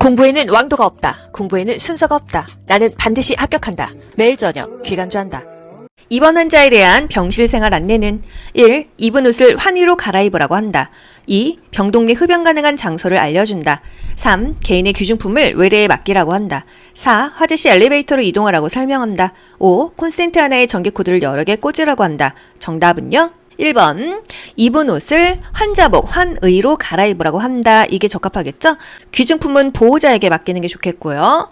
공부에는 왕도가 없다. 공부에는 순서가 없다. 나는 반드시 합격한다. 매일 저녁 귀간주한다. 입원 환자에 대한 병실 생활 안내는 1. 입은 옷을 환희로 갈아입으라고 한다. 2. 병동 내 흡연 가능한 장소를 알려준다. 3. 개인의 귀중품을 외래에 맡기라고 한다. 4. 화재 시 엘리베이터로 이동하라고 설명한다. 5. 콘센트 하나에 전기 코드를 여러 개 꽂으라고 한다. 정답은요? 1번 입은 옷을 환자복, 환의로 갈아입으라고 한다. 이게 적합하겠죠? 귀중품은 보호자에게 맡기는 게 좋겠고요.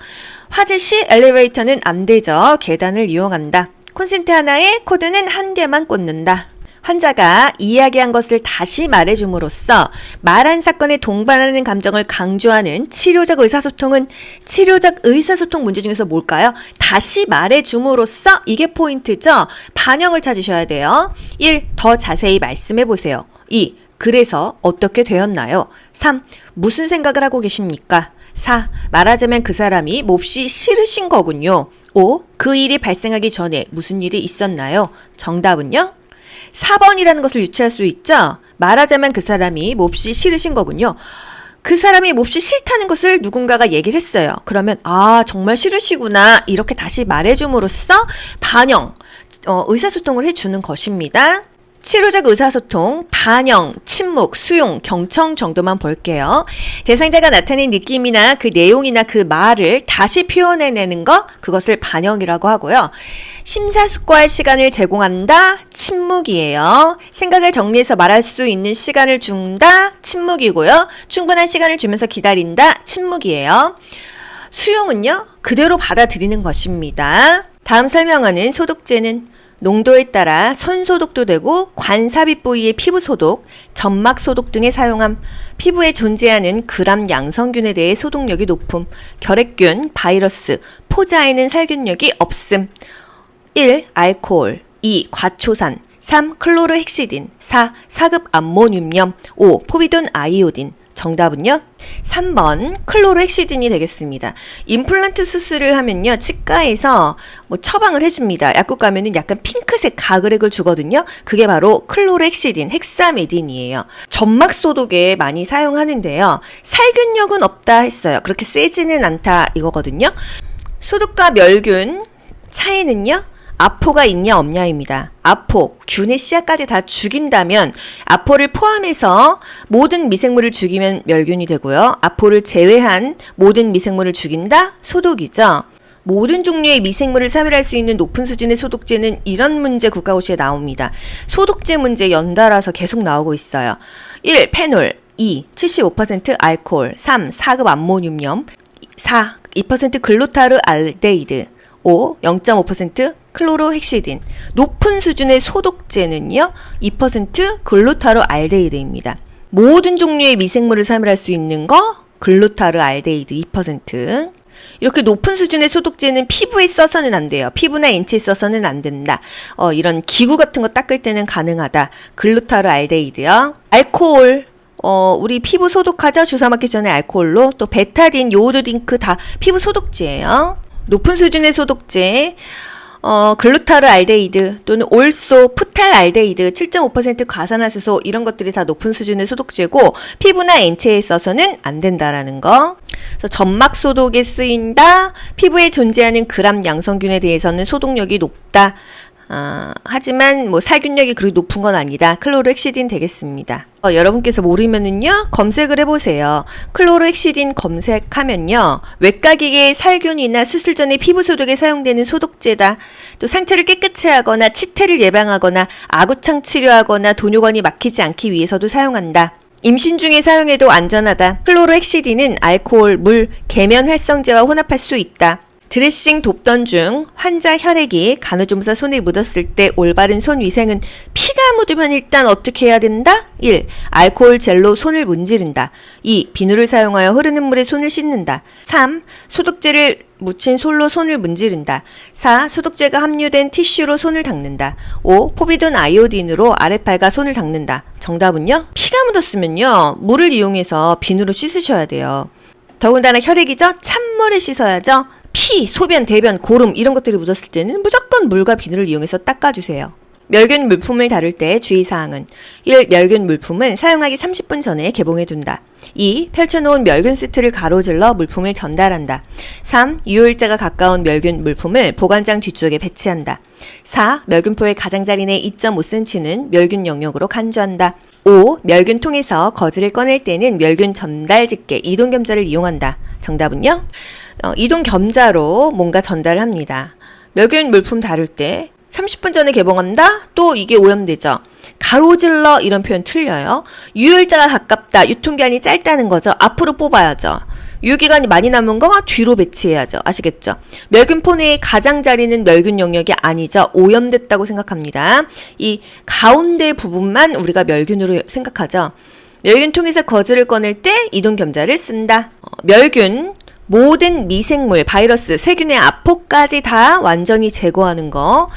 화재 시 엘리베이터는 안 되죠. 계단을 이용한다. 콘센트 하나에 코드는 한 개만 꽂는다. 환자가 이야기한 것을 다시 말해줌으로써 말한 사건에 동반하는 감정을 강조하는 치료적 의사소통은 치료적 의사소통 문제 중에서 뭘까요? 다시 말해줌으로써 이게 포인트죠. 반영을 찾으셔야 돼요. 1. 더 자세히 말씀해보세요. 2. 그래서 어떻게 되었나요? 3. 무슨 생각을 하고 계십니까? 4. 말하자면 그 사람이 몹시 싫으신 거군요. 5. 그 일이 발생하기 전에 무슨 일이 있었나요? 정답은요? 4번이라는 것을 유추할 수 있죠? 말하자면 그 사람이 몹시 싫으신 거군요. 그 사람이 몹시 싫다는 것을 누군가가 얘기를 했어요. 그러면 정말 싫으시구나 이렇게 다시 말해줌으로써 반영, 의사소통을 해주는 것입니다. 치료적 의사소통, 반영, 침묵, 수용, 경청 정도만 볼게요. 대상자가 나타낸 느낌이나 그 내용이나 그 말을 다시 표현해내는 것, 그것을 반영이라고 하고요. 심사숙고할 시간을 제공한다, 침묵이에요. 생각을 정리해서 말할 수 있는 시간을 준다, 침묵이고요. 충분한 시간을 주면서 기다린다, 침묵이에요. 수용은요, 그대로 받아들이는 것입니다. 다음 설명하는 소독제는 농도에 따라 손소독도 되고 관삽입 부위의 피부 소독, 점막 소독 등에 사용함, 피부에 존재하는 그람 양성균에 대해 소독력이 높음, 결핵균, 바이러스, 포자에는 살균력이 없음. 1. 알코올, 2. 과초산, 3. 클로르헥시딘, 4. 사급 암모늄염, 5. 포비돈 아이오딘. 정답은요? 3번 클로르헥시딘이 되겠습니다. 임플란트 수술을 하면요, 치과에서 처방을 해줍니다. 약국 가면은 약간 핑크색 가글액을 주거든요. 그게 바로 클로르헥시딘, 헥사메딘이에요. 점막 소독에 많이 사용하는데요. 살균력은 없다 했어요. 그렇게 세지는 않다 이거거든요. 소독과 멸균 차이는요, 아포가 있냐 없냐입니다. 아포, 균의 씨앗까지 다 죽인다면 아포를 포함해서 모든 미생물을 죽이면 멸균이 되고요. 아포를 제외한 모든 미생물을 죽인다? 소독이죠. 모든 종류의 미생물을 사멸할 수 있는 높은 수준의 소독제는 이런 문제 국가고시에 나옵니다. 소독제 문제 연달아서 계속 나오고 있어요. 1. 페놀, 2. 75% 알코올, 3. 사급 암모늄염, 4. 2% 글루타르 알데히드, 5. 0.5% 클로로헥시딘. 높은 수준의 소독제는요, 2% 글루타르 알데히드입니다. 모든 종류의 미생물을 사멸할 수 있는 거 글루타르 알데히드 2%. 이렇게 높은 수준의 소독제는 피부에 써서는 안 돼요. 피부나 인체에 써서는 안 된다. 이런 기구 같은 거 닦을 때는 가능하다. 글루타르 알데히드요. 알코올. 우리 피부 소독하죠? 주사 맞기 전에 알코올로. 또 베타딘, 요오드딩크 다 피부 소독제예요. 높은 수준의 소독제, 글루타르 알데히드 또는 올소, 프탈 알데히드, 7.5% 과산화수소 이런 것들이 다 높은 수준의 소독제고 피부나 인체에 써서는 안 된다라는 거. 그래서 점막 소독에 쓰인다. 피부에 존재하는 그람 양성균에 대해서는 소독력이 높다. 하지만 살균력이 그렇게 높은 건 아니다. 클로르헥시딘 되겠습니다. 여러분께서 모르면은요, 검색을 해보세요. 클로르헥시딘 검색하면요, 외과기계 살균이나 수술 전에 피부 소독에 사용되는 소독제다. 또 상처를 깨끗이 하거나 치태를 예방하거나 아구창 치료하거나 돈요관이 막히지 않기 위해서도 사용한다. 임신 중에 사용해도 안전하다. 클로르헥시딘은 알코올, 물, 계면 활성제와 혼합할 수 있다. 드레싱 돕던 중 환자 혈액이 간호조무사 손에 묻었을 때 올바른 손 위생은 피가 묻으면 일단 어떻게 해야 된다? 1. 알코올 젤로 손을 문지른다. 2. 비누를 사용하여 흐르는 물에 손을 씻는다. 3. 소독제를 묻힌 솔로 손을 문지른다. 4. 소독제가 함유된 티슈로 손을 닦는다. 5. 포비돈 아이오딘으로 아랫팔과 손을 닦는다. 정답은요? 피가 묻었으면요, 물을 이용해서 비누로 씻으셔야 돼요. 더군다나 혈액이죠? 찬물에 씻어야죠. 피, 소변, 대변, 고름 이런 것들이 묻었을 때는 무조건 물과 비누를 이용해서 닦아주세요. 멸균 물품을 다룰 때 주의사항은 1. 멸균 물품은 사용하기 30분 전에 개봉해둔다. 2. 펼쳐놓은 멸균 시트를 가로질러 물품을 전달한다. 3. 유효일자가 가까운 멸균 물품을 보관장 뒤쪽에 배치한다. 4. 멸균포의 가장자리 내 2.5cm는 멸균 영역으로 간주한다. 5. 멸균통에서 거즈를 꺼낼 때는 멸균 전달 집게 이동겸자를 이용한다. 정답은요? 이동겸자로 뭔가 전달을 합니다. 멸균 물품 다룰 때 30분 전에 개봉한다? 또 이게 오염되죠. 가로질러 이런 표현 틀려요. 유효일자가 가깝다. 유통기한이 짧다는 거죠. 앞으로 뽑아야죠. 유효기간이 많이 남은 거 뒤로 배치해야죠. 아시겠죠? 멸균포 내의 가장자리는 멸균 영역이 아니죠. 오염됐다고 생각합니다. 이 가운데 부분만 우리가 멸균으로 생각하죠. 멸균통에서 거즈를 꺼낼 때 이동겸자를 쓴다. 멸균 모든 미생물, 바이러스, 세균의 아포까지 다 완전히 제거하는 거.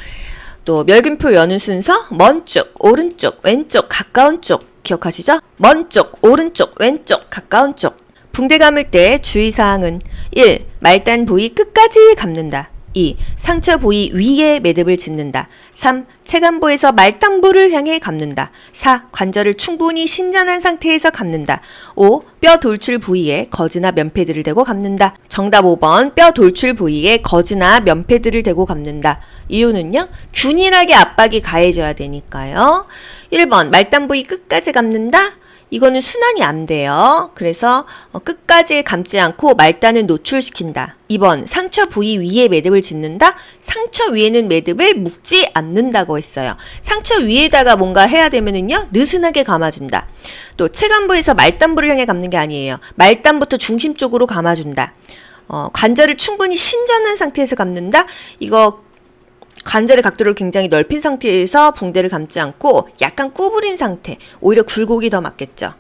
또 멸균표 여는 순서 먼 쪽, 오른쪽, 왼쪽, 가까운 쪽 기억하시죠? 먼 쪽, 오른쪽, 왼쪽, 가까운 쪽. 붕대 감을 때 주의사항은 1. 말단 부위 끝까지 감는다. 2. 상처 부위 위에 매듭을 짓는다. 3. 체간부에서 말단부를 향해 감는다. 4. 관절을 충분히 신전한 상태에서 감는다. 5. 뼈 돌출 부위에 거즈나 면패들을 대고 감는다. 정답 5번 뼈 돌출 부위에 거즈나 면패들을 대고 감는다. 이유는요? 균일하게 압박이 가해져야 되니까요. 1번 말단 부위 끝까지 감는다. 이거는 순환이 안 돼요. 그래서 끝까지 감지 않고 말단을 노출시킨다. 2번 상처 부위 위에 매듭을 짓는다. 상처 위에는 매듭을 묶지 않는다고 했어요. 상처 위에다가 뭔가 해야 되면은요. 느슨하게 감아준다. 또 체간부에서 말단부를 향해 감는 게 아니에요. 말단부터 중심 쪽으로 감아준다. 관절을 충분히 신전한 상태에서 감는다. 이거 관절의 각도를 굉장히 넓힌 상태에서 붕대를 감지 않고 약간 구부린 상태, 오히려 굴곡이 더 맞겠죠.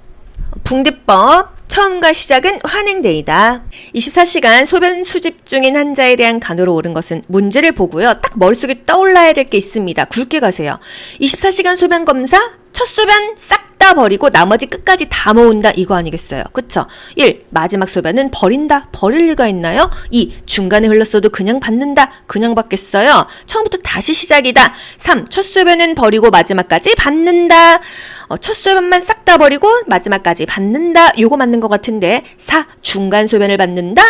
붕대법 처음과 시작은 환행대이다. 24시간 소변 수집 중인 환자에 대한 간호로 옳은 것은 문제를 보고요. 딱 머릿속에 떠올라야 될 게 있습니다. 굵게 가세요. 24시간 소변 검사, 첫 소변 싹 다 버리고 나머지 끝까지 다 모은다 이거 아니겠어요. 그쵸? 1. 마지막 소변은 버린다. 버릴 리가 있나요? 2. 중간에 흘렀어도 그냥 받는다. 그냥 받겠어요. 처음부터 다시 시작이다. 3. 첫 소변은 버리고 마지막까지 받는다. 첫 소변만 싹 다 버리고 마지막까지 받는다. 요거 맞는 것 같은데. 4. 중간 소변을 받는다.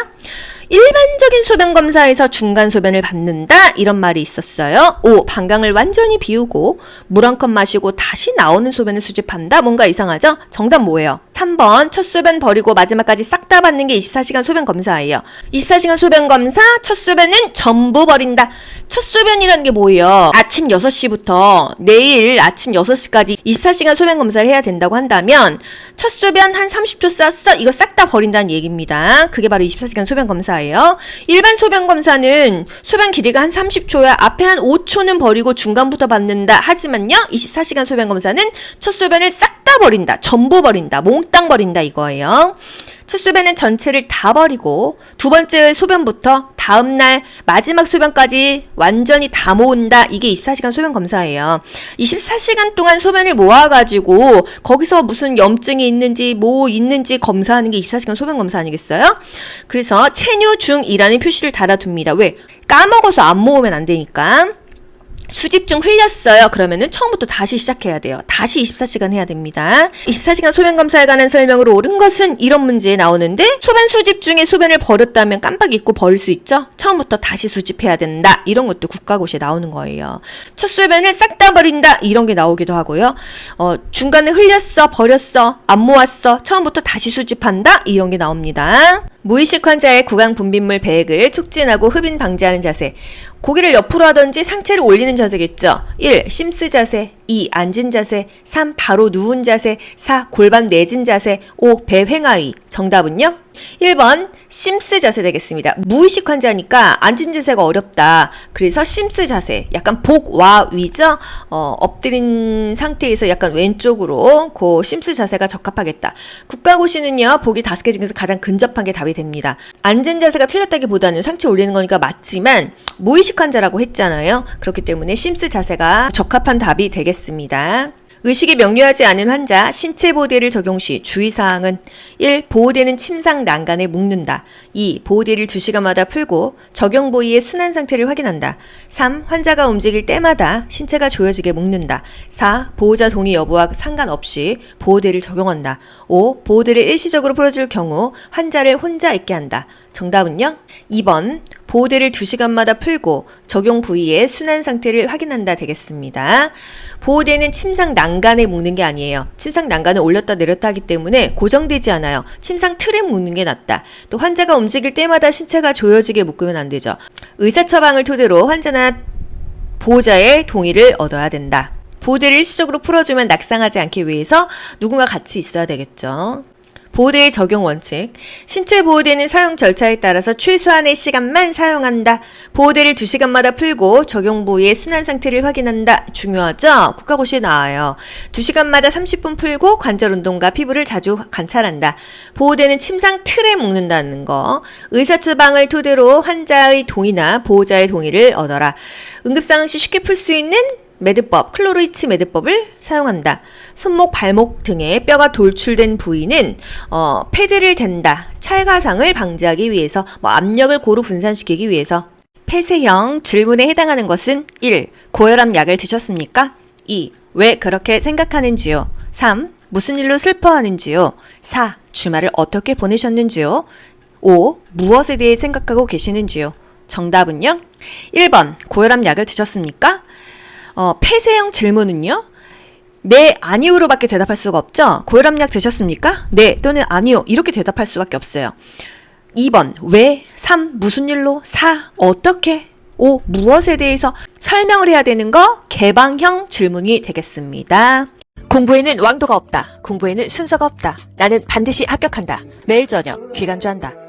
일반적인 소변 검사에서 중간 소변을 받는다 이런 말이 있었어요. 5. 방광을 완전히 비우고 물 한 컵 마시고 다시 나오는 소변을 수집한다. 뭔가 이상하죠? 정답 뭐예요? 3번 첫 소변 버리고 마지막까지 싹 다 받는 게 24시간 소변 검사예요. 24시간 소변 검사 첫 소변은 전부 버린다. 첫 소변이라는 게 뭐예요? 아침 6시부터 내일 아침 6시까지 24시간 소변 검사를 해야 된다고 한다면 첫 소변 한 30초 쌌어? 이거 싹 다 버린다는 얘기입니다. 그게 바로 24시간 소변 검사예요. 일반 소변 검사는 소변 길이가 한 30초야. 앞에 한 5초는 버리고 중간부터 받는다. 하지만요. 24시간 소변 검사는 첫 소변을 싹 다 버린다. 전부 버린다. 몽땅 버린다 이거예요. 첫 소변은 전체를 다 버리고 두 번째 소변부터 다음날 마지막 소변까지 완전히 다 모은다. 이게 24시간 소변 검사예요. 24시간 동안 소변을 모아가지고 거기서 무슨 염증이 있는지 뭐 있는지 검사하는 게 24시간 소변 검사 아니겠어요? 그래서 체류 중이라는 표시를 달아둡니다. 왜? 까먹어서 안 모으면 안 되니까. 수집 중 흘렸어요. 그러면은 처음부터 다시 시작해야 돼요. 다시 24시간 해야 됩니다. 24시간 소변 검사에 관한 설명으로 옳은 것은 이런 문제에 나오는데 소변 수집 중에 소변을 버렸다면 깜빡 잊고 버릴 수 있죠. 처음부터 다시 수집해야 된다. 이런 것도 국가고시에 나오는 거예요. 첫 소변을 싹 다 버린다. 이런 게 나오기도 하고요. 중간에 흘렸어, 버렸어, 안 모았어. 처음부터 다시 수집한다. 이런 게 나옵니다. 무의식 환자의 구강 분비물 배액을 촉진하고 흡인 방지하는 자세. 고개를 옆으로 하든지 상체를 올리는 자세겠죠. 1. 심스 자세. 2. 앉은 자세. 3. 바로 누운 자세. 4. 골반 내진 자세. 5. 배 횡하위. 정답은요? 1번 심스 자세 되겠습니다. 무의식 환자니까 앉은 자세가 어렵다. 그래서 심스 자세. 약간 복와 위죠? 엎드린 상태에서 약간 왼쪽으로 그 심스 자세가 적합하겠다. 국가고시는요. 보기 5개 중에서 가장 근접한 게 답이 됩니다. 앉은 자세가 틀렸다기보다는 상체 올리는 거니까 맞지만 무의식 환자라고 했잖아요. 그렇기 때문에 심스 자세가 적합한 답이 되겠습니다. 의식이 명료하지 않은 환자 신체 보호대를 적용 시 주의사항은 1. 보호대는 침상 난간에 묶는다. 2. 보호대를 2시간마다 풀고 적용 부위의 순환 상태를 확인한다. 3. 환자가 움직일 때마다 신체가 조여지게 묶는다. 4. 보호자 동의 여부와 상관없이 보호대를 적용한다. 5. 보호대를 일시적으로 풀어줄 경우 환자를 혼자 있게 한다. 정답은요? 2번 보호대를 2시간마다 풀고 적용 부위의 순환 상태를 확인한다 되겠습니다. 보호대는 침상 난간에 묶는 게 아니에요. 침상 난간을 올렸다 내렸다 하기 때문에 고정되지 않아요. 침상 틀에 묶는 게 낫다. 또 환자가 움직일 때마다 신체가 조여지게 묶으면 안 되죠. 의사 처방을 토대로 환자나 보호자의 동의를 얻어야 된다. 보호대를 일시적으로 풀어주면 낙상하지 않기 위해서 누군가 같이 있어야 되겠죠. 보호대의 적용 원칙. 신체 보호대는 사용 절차에 따라서 최소한의 시간만 사용한다. 보호대를 2시간마다 풀고 적용 부위의 순환 상태를 확인한다. 중요하죠? 국가고시에 나와요. 2시간마다 30분 풀고 관절 운동과 피부를 자주 관찰한다. 보호대는 침상 틀에 묶는다는 거. 의사 처방을 토대로 환자의 동의나 보호자의 동의를 얻어라. 응급상황 시 쉽게 풀 수 있는 매듭법, 클로로이치 매듭법을 사용한다. 손목, 발목 등의 뼈가 돌출된 부위는 패드를 댄다. 찰과상을 방지하기 위해서, 압력을 고루 분산시키기 위해서. 폐쇄형 질문에 해당하는 것은 1. 고혈압 약을 드셨습니까? 2. 왜 그렇게 생각하는지요? 3. 무슨 일로 슬퍼하는지요? 4. 주말을 어떻게 보내셨는지요? 5. 무엇에 대해 생각하고 계시는지요? 정답은요? 1번 고혈압 약을 드셨습니까? 폐쇄형 질문은요? 네, 아니오로밖에 대답할 수가 없죠? 고혈압약 드셨습니까? 네 또는 아니요 이렇게 대답할 수밖에 없어요. 2번 왜? 3. 무슨 일로? 4. 어떻게? 5. 무엇에 대해서 설명을 해야 되는 거 개방형 질문이 되겠습니다. 공부에는 왕도가 없다. 공부에는 순서가 없다. 나는 반드시 합격한다. 매일 저녁 귀간주한다.